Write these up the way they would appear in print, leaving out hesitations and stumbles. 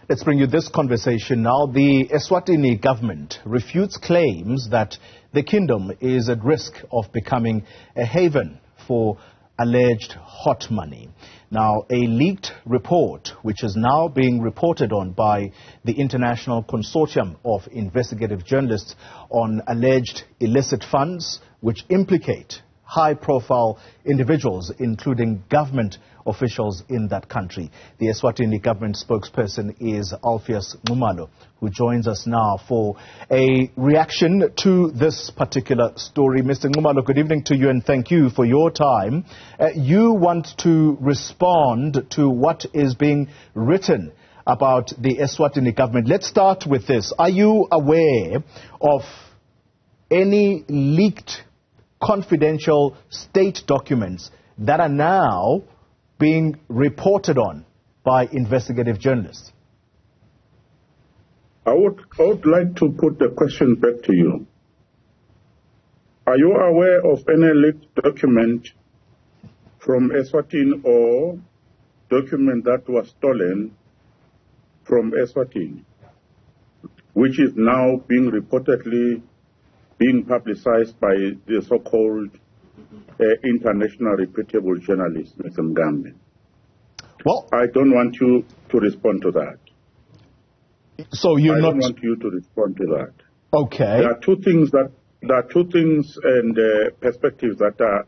Let's bring you this conversation now. The Eswatini government refutes claims that the kingdom is at risk of becoming a haven for alleged hot money. Now, a leaked report, which is now being reported on by the International Consortium of Investigative Journalists on alleged illicit funds, which implicate high-profile individuals, including government officials in that country. The Eswatini government spokesperson is Alpheous Nxumalo, who joins us now for a reaction to this particular story. Mr. Nxumalo, good evening to you and thank you for your time. You want to respond to what is being written about the Eswatini government. Let's start with this. Are you aware of any leaked confidential state documents that are now being reported on by investigative journalists? I would like to put the question back to you. Are you aware of any leaked document from Eswatini or document that was stolen from Eswatini, which is now being reportedly being publicized by the so-called international reputable journalist, Mr. Mngambi? Well, I don't want you to respond to that. So you're not... I don't want you to respond to that. Okay. There are two things and perspectives that are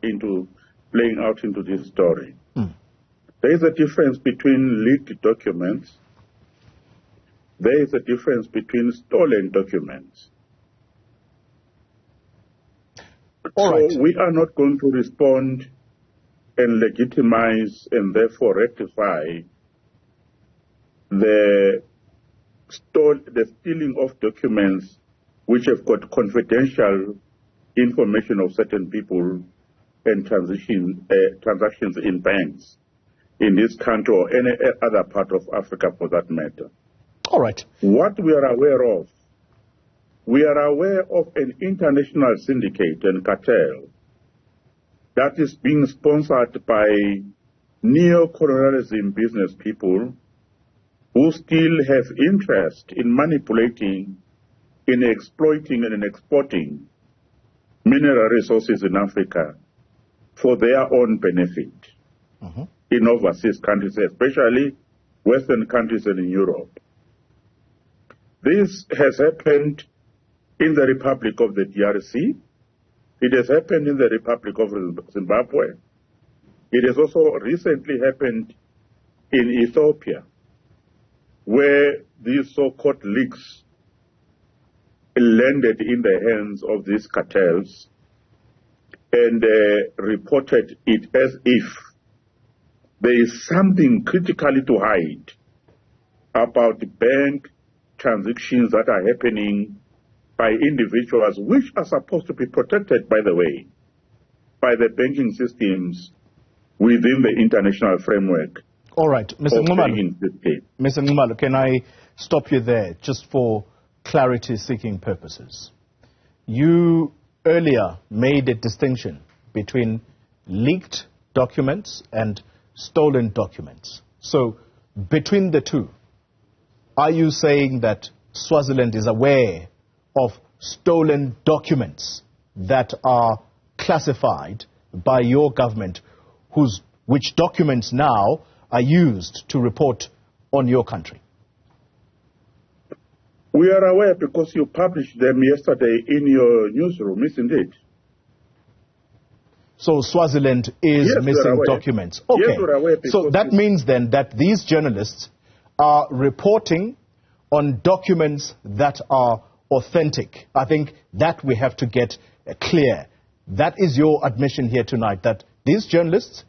playing out into this story. There is a difference between leaked documents. There is a difference between stolen documents. All right. So we are not going to respond and legitimize and therefore rectify the stealing of documents which have got confidential information of certain people and transactions in banks in this country or any other part of Africa for that matter. All right. What we are aware of, we are aware of an international syndicate and cartel that is being sponsored by neo-colonialism business people who still have interest in manipulating, in exploiting and in exporting mineral resources in Africa for their own benefit in overseas countries, especially Western countries and in Europe. This has happened in the Republic of the DRC. It has happened in the Republic of Zimbabwe. It has also recently happened in Ethiopia, where these so-called leaks landed in the hands of these cartels and reported it as if there is something critically to hide about the bank transactions that are happening by individuals, which are supposed to be protected, by the way, by the banking systems within the international framework. All right, Mr. Nxumalo, can I stop you there just for clarity-seeking purposes? You earlier made a distinction between leaked documents and stolen documents. So, between the two, are you saying that Swaziland is aware of stolen documents that are classified by your government, which documents now are used to report on your country? We are aware because you published them yesterday in your newsroom, isn't it? So Swaziland is missing documents. Okay. Yes, we're aware. So that means then that these journalists are reporting on documents that are authentic. I think that we have to get clear. That is your admission here tonight, that these journalists,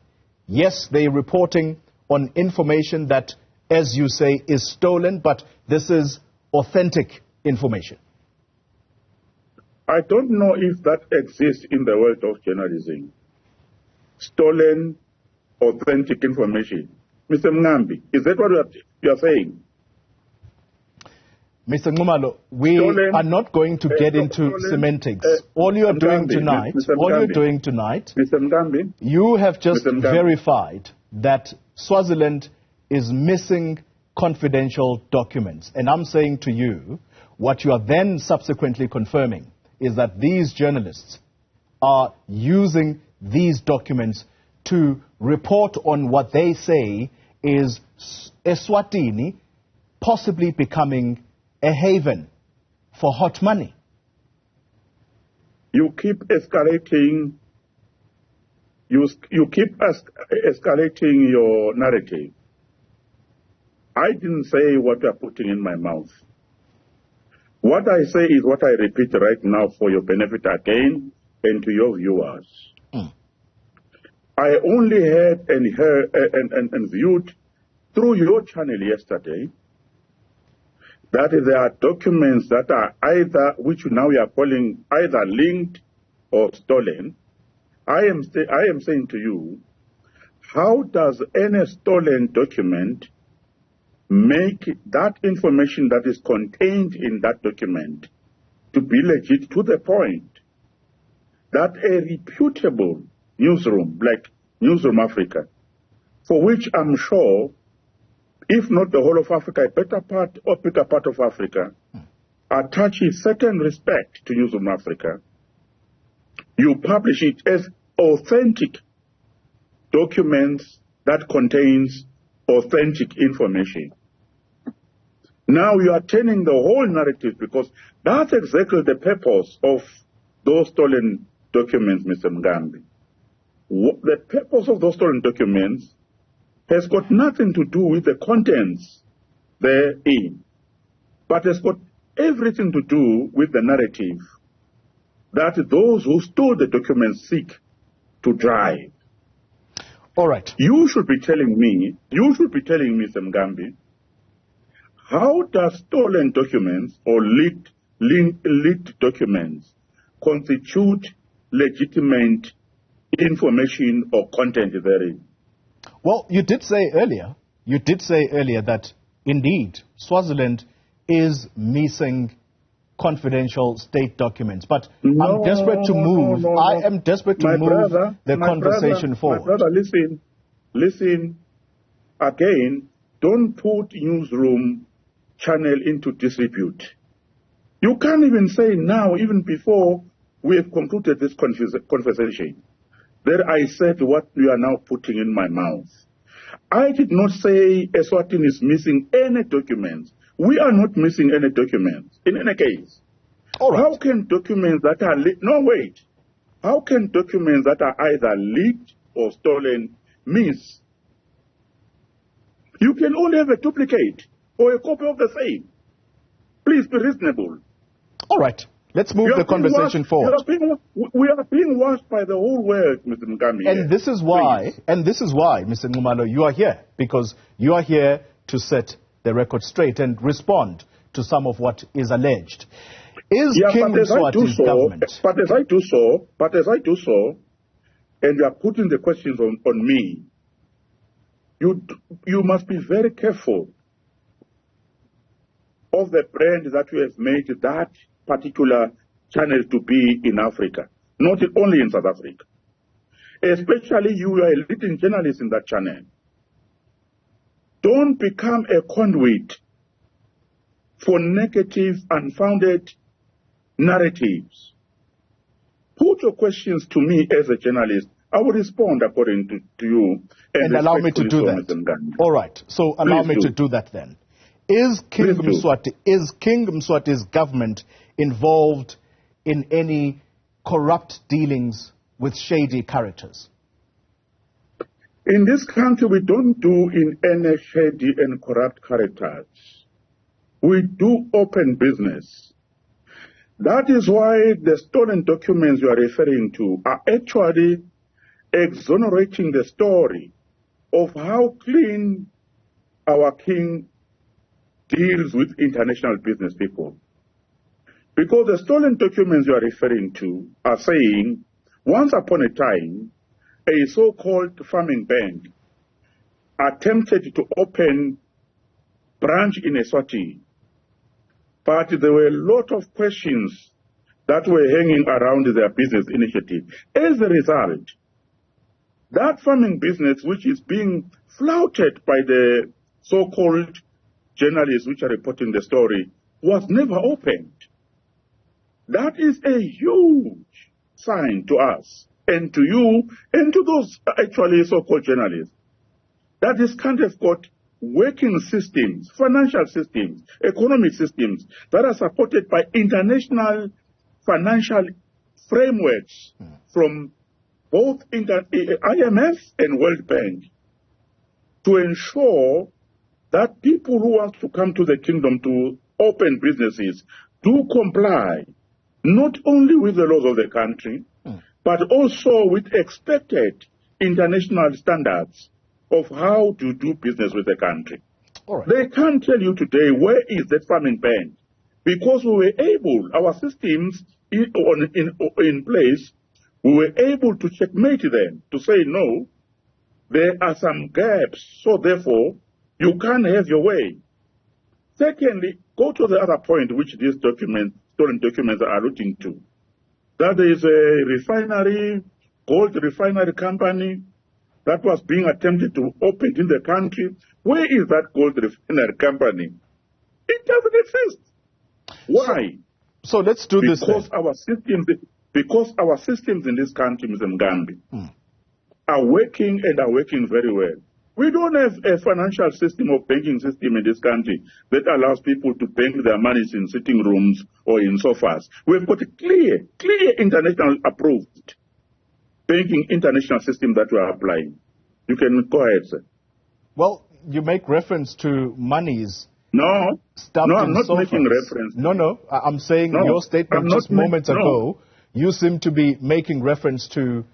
yes, they're reporting on information that, as you say, is stolen, but this is authentic information. I don't know if that exists in the world of journalism. Stolen, authentic information. Mr. Mngambi, is that what you are saying? Mr. Nxumalo, we are not going to get into semantics. All you are doing tonight, Mr. Mngambi, you have just verified that Swaziland is missing confidential documents. And I'm saying to you, what you are then subsequently confirming is that these journalists are using these documents to report on what they say is Eswatini possibly becoming a haven for hot money. You keep escalating. You keep escalating your narrative. I didn't say what you are putting in my mouth. What I say is what I repeat right now for your benefit again and to your viewers. I only heard and viewed through your channel yesterday that there are documents that are either, which now you are calling either linked or stolen. I am saying to you, how does any stolen document make that information that is contained in that document to be legit, to the point that a reputable newsroom like Newzroom Afrika, for which I'm sure, if not the whole of Africa, a better part or bigger part of Africa, attaches certain respect to Newzroom Afrika, you publish it as authentic documents that contains authentic information. Now you are turning the whole narrative, because that's exactly the purpose of those stolen documents, Mr. Mngambi. The purpose of those stolen documents has got nothing to do with the contents therein, but has got everything to do with the narrative that those who stole the documents seek to drive. All right. You should be telling me, Mr. Mngambi, how does stolen documents or leaked documents constitute legitimate information or content therein? Well, you did say earlier that indeed Swaziland is missing confidential state documents, but I'm desperate to move. I am desperate to move the conversation forward. My brother, listen again. Don't put Newzroom channel into disrepute. You can't even say now, even before we have concluded this conversation, that I said what you are now putting in my mouth. I did not say Eswatini is missing any documents. We are not missing any documents, in any case. All right. How can documents that are How can documents that are either leaked or stolen miss? You can only have a duplicate or a copy of the same. Please be reasonable. All right. Let's move the conversation forward. We are being watched by the whole world, Mr. Mngambi. And this is why, Mr. Nxumalo, you are here, because you are here to set the record straight and respond to some of what is alleged. Is King Mswati's government... But as I do so, and you are putting the questions on me, you must be very careful of the brand that you have made that particular channel to be in Africa, not only in South Africa. Especially you are a leading journalist in that channel. Don't become a conduit for negative, unfounded narratives. Put your questions to me as a journalist. I will respond according to you. And allow me to do that. All right. So allow me to do that then. Is King Mswati's government involved in any corrupt dealings with shady characters? In this country, we don't do in any shady and corrupt characters. We do open business. That is why the stolen documents you are referring to are actually exonerating the story of how clean our king deals with international business people. Because the stolen documents you are referring to are saying, once upon a time, a so-called farming bank attempted to open branch in Eswatini, but there were a lot of questions that were hanging around their business initiative. As a result, that farming business, which is being flouted by the so-called journalists which are reporting the story was never opened. That is a huge sign to us and to you and to those actually so-called journalists that this country has got working systems, financial systems, economic systems that are supported by international financial frameworks from both IMF and World Bank to ensure that people who want to come to the kingdom to open businesses do comply not only with the laws of the country, but also with expected international standards of how to do business with the country. All right. They can't tell you today where is that farming ban, because we were able, our systems in place, we were able to checkmate them to say no, there are some gaps, so therefore you can't have your way. Secondly, go to the other point which these stolen documents are alluding to. That there is a refinery, gold refinery company that was being attempted to open in the country. Where is that gold refinery company? It doesn't exist. Why? So let's do this then. Because our systems in this country, Mr. Ngambi, are working and are working very well. We don't have a financial system or banking system in this country that allows people to bank their monies in sitting rooms or in sofas. We've got a clear international approved banking international system that we are applying. You can go ahead, sir. Well, you make reference to monies. No, I'm not making reference. No, I'm saying your statement just moments ago, you seem to be making reference to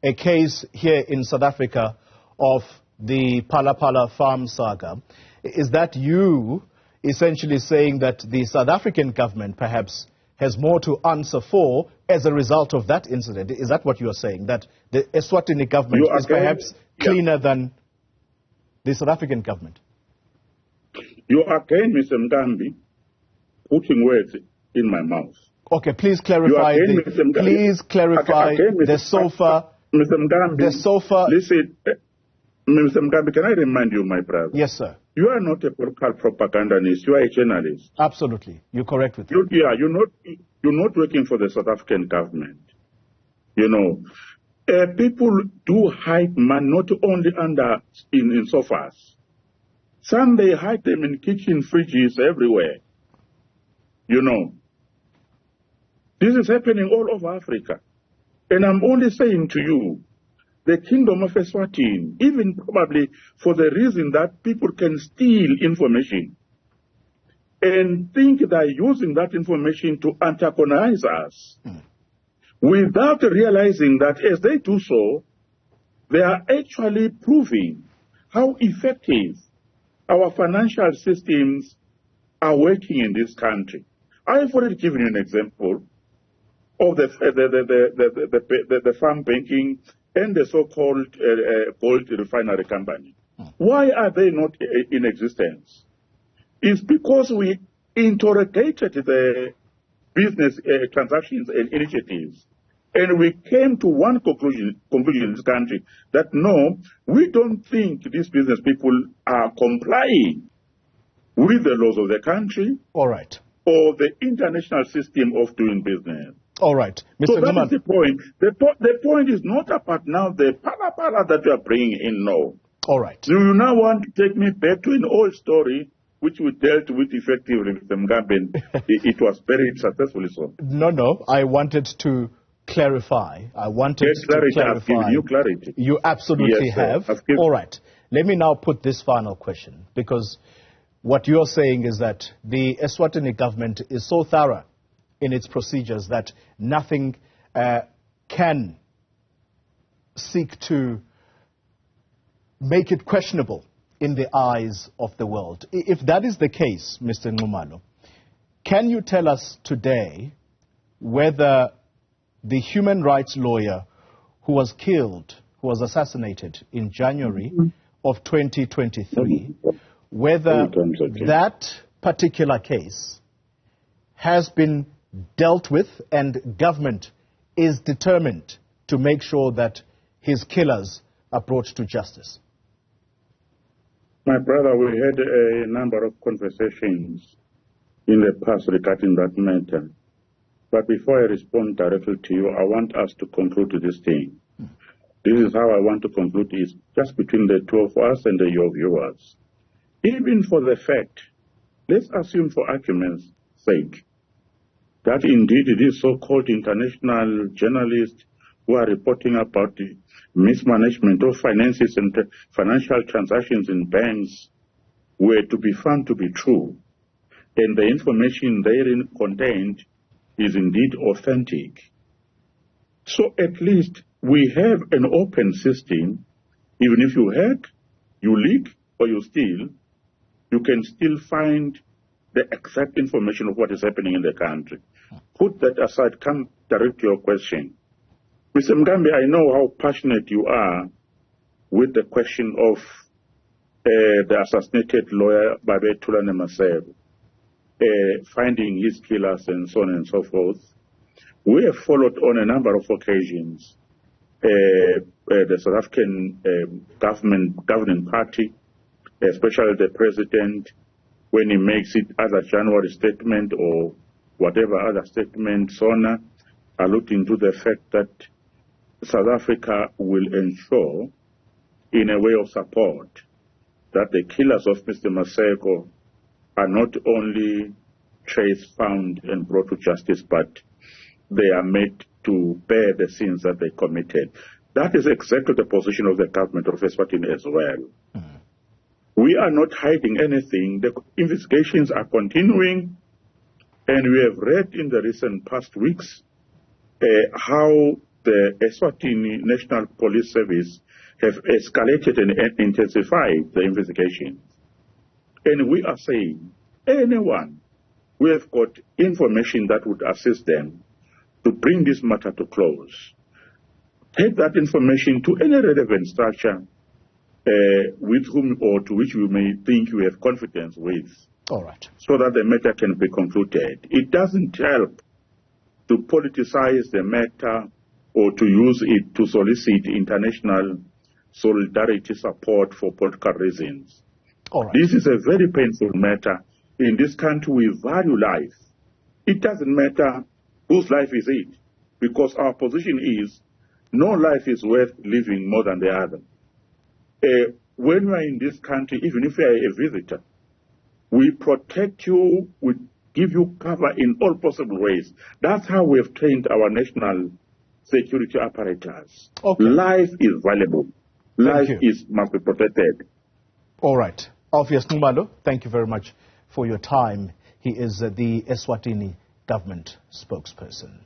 a case here in South Africa of the Phala farm saga. Is that you essentially saying that the South African government perhaps has more to answer for as a result of that incident? Is that what you are saying, that the Eswatini government is perhaps cleaner than the South African government? You are again, Mr. Ngambi, putting words in my mouth. Okay, please clarify. Please clarify the sofa. Mr. Ngambi, the sofa. Listen, Mr. Ngambi, can I remind you, my brother? Yes, sir. You are not a political propagandist. You are a journalist. Absolutely, you're correct with that. You're not working for the South African government. You know, people do hide money not only in sofas. Some they hide them in kitchen fridges everywhere. You know, this is happening all over Africa. And I'm only saying to you, the kingdom of Eswatini, even probably for the reason that people can steal information and think they're using that information to antagonize us, without realizing that as they do so, they are actually proving how effective our financial systems are working in this country. I've already given you an example of the farm banking and the so-called gold refinery company. Why are they not in existence? It's because we interrogated the business transactions and initiatives, and we came to one conclusion in this country, that no, we don't think these business people are complying with the laws of the country. All right. Or the international system of doing business. All right. Mr. So that is the point. The point is not about now the pala that you are bringing in, no. All right. You now want to take me back to an old story which we dealt with effectively with Mngambi. It was very successfully so. No. I wanted to clarify. I've given you clarity. You absolutely yes, have. All right. Let me now put this final question, because what you're saying is that the Eswatini government is so thorough in its procedures that nothing can seek to make it questionable in the eyes of the world. If that is the case, Mr. Nxumalo, can you tell us today whether the human rights lawyer who was killed, who was assassinated in January of 2023, whether that particular case has been dealt with and government is determined to make sure that his killers are brought to justice? My brother, we had a number of conversations in the past regarding that matter. But before I respond directly to you, I want us to conclude this thing. This is how I want to conclude is just between the two of us and your viewers. Even for the fact, let's assume for argument's sake, that indeed it is so-called international journalists who are reporting about the mismanagement of finances and financial transactions in banks were to be found to be true, and the information therein contained is indeed authentic. So at least we have an open system. Even if you hack, you leak, or you steal, you can still find the exact information of what is happening in the country. Put that aside, come direct to your question. Mr. Mngambi, I know how passionate you are with the question of the assassinated lawyer Babe Thulane Maseko, finding his killers and so on and so forth. We have followed on a number of occasions the South African governing party, especially the president, when he makes it either January statement or whatever other statement, SONA, alluding to the fact that South Africa will ensure, in a way of support, that the killers of Mr. Maseko are not only traced, found, and brought to justice, but they are made to bear the sins that they committed. That is exactly the position of the government of Eswatini as well. We are not hiding anything. The investigations are continuing, and we have read in the recent past weeks how the Eswatini National Police Service have escalated and intensified the investigations. And we are saying, anyone who have got information that would assist them to bring this matter to close, take that information to any relevant structure with whom or to which you may think you have confidence with. All right. So that the matter can be concluded. It doesn't help to politicize the matter or to use it to solicit international solidarity support for political reasons. All right. This is a very painful matter. In this country, we value life. It doesn't matter whose life is it, because our position is no life is worth living more than the other. When we are in this country, even if you are a visitor, we protect you, we give you cover in all possible ways. That's how we have trained our national security apparatus. Okay. Life is valuable. Life must be protected. All right. Alpheous Nxumalo, thank you very much for your time. He is the Eswatini government spokesperson.